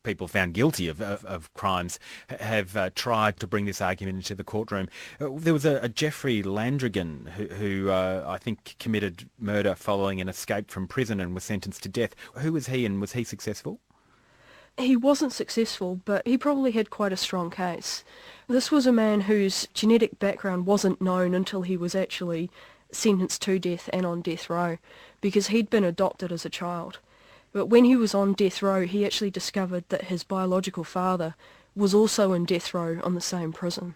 people found guilty of crimes have tried to bring this argument into the courtroom. There was a Jeffrey Landrigan who I think committed murder following an escape from prison and was sentenced to death. Who was he, and was he successful? He wasn't successful, but he probably had quite a strong case. This was a man whose genetic background wasn't known until he was actually sentenced to death and on death row, because he'd been adopted as a child. But when he was on death row, he actually discovered that his biological father was also in death row on the same prison.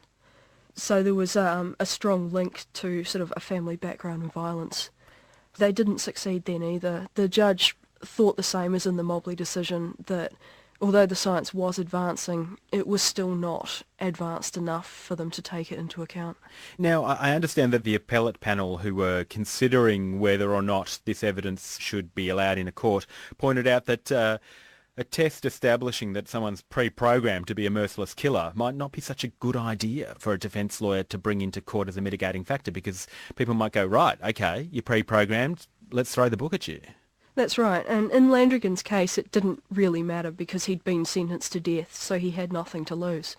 So there was a strong link to sort of a family background in violence. They didn't succeed then either. The judge thought the same as in the Mobley decision, that although the science was advancing, it was still not advanced enough for them to take it into account. Now, I understand that the appellate panel who were considering whether or not this evidence should be allowed in a court pointed out that a test establishing that someone's pre-programmed to be a merciless killer might not be such a good idea for a defence lawyer to bring into court as a mitigating factor, because people might go, right, okay, you're pre-programmed, let's throw the book at you. That's right, and in Landrigan's case it didn't really matter because he'd been sentenced to death, so he had nothing to lose.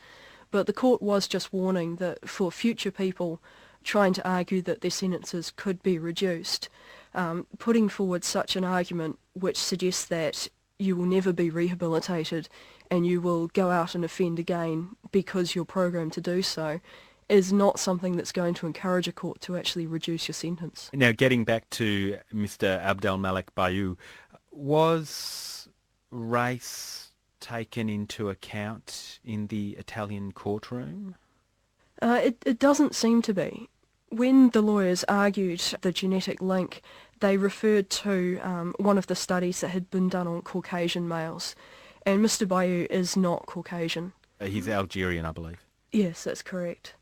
But the court was just warning that for future people trying to argue that their sentences could be reduced, putting forward such an argument which suggests that you will never be rehabilitated and you will go out and offend again because you're programmed to do so, is not something that's going to encourage a court to actually reduce your sentence. Now, getting back to Mr. Abdelmalek Bayou, was race taken into account in the Italian courtroom? It doesn't seem to be. When the lawyers argued the genetic link, they referred to one of the studies that had been done on Caucasian males, and Mr. Bayou is not Caucasian. He's Algerian, I believe. Yes, that's correct.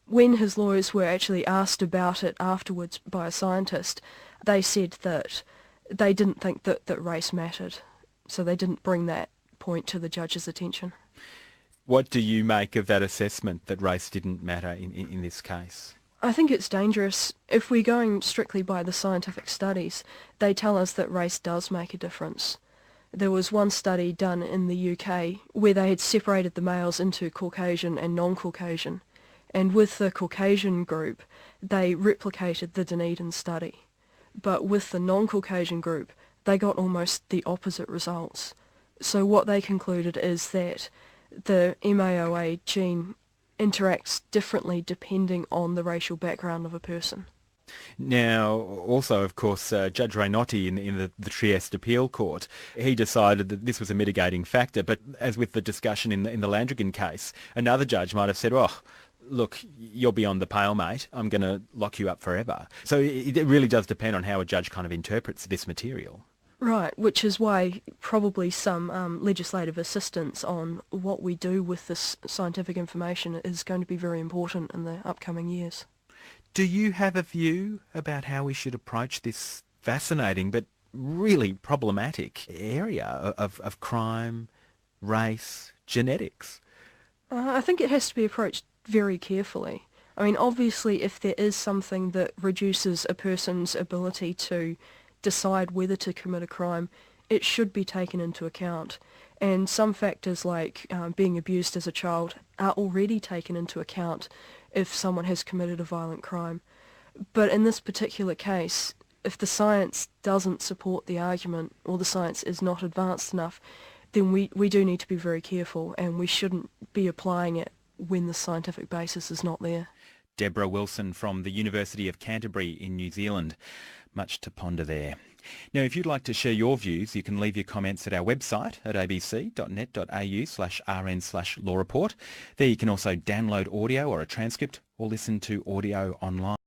When his lawyers were actually asked about it afterwards by a scientist, they said that they didn't think that race mattered, so they didn't bring that point to the judge's attention. What do you make of that assessment that race didn't matter in this case? I think it's dangerous. If we're going strictly by the scientific studies, they tell us that race does make a difference. There was one study done in the UK where they had separated the males into Caucasian and non-Caucasian. And with the Caucasian group, they replicated the Dunedin study. But with the non-Caucasian group, they got almost the opposite results. So what they concluded is that the MAOA gene interacts differently depending on the racial background of a person. Now, also, of course, Judge Raynotti in the Trieste Appeal Court, he decided that this was a mitigating factor. But as with the discussion in the Landrigan case, another judge might have said, oh, look, you're beyond the pale, mate. I'm going to lock you up forever. So it really does depend on how a judge kind of interprets this material. Right, which is why probably some legislative assistance on what we do with this scientific information is going to be very important in the upcoming years. Do you have a view about how we should approach this fascinating but really problematic area of crime, race, genetics? I think it has to be approached very carefully. I mean, obviously, if there is something that reduces a person's ability to decide whether to commit a crime, it should be taken into account. And some factors like being abused as a child are already taken into account if someone has committed a violent crime. But in this particular case, if the science doesn't support the argument or the science is not advanced enough, then we do need to be very careful, and we shouldn't be applying it when the scientific basis is not there. Deborah Wilson from the University of Canterbury in New Zealand. Much to ponder there. Now, if you'd like to share your views, you can leave your comments at our website at abc.net.au/rn/law report. There you can also download audio or a transcript or listen to audio online.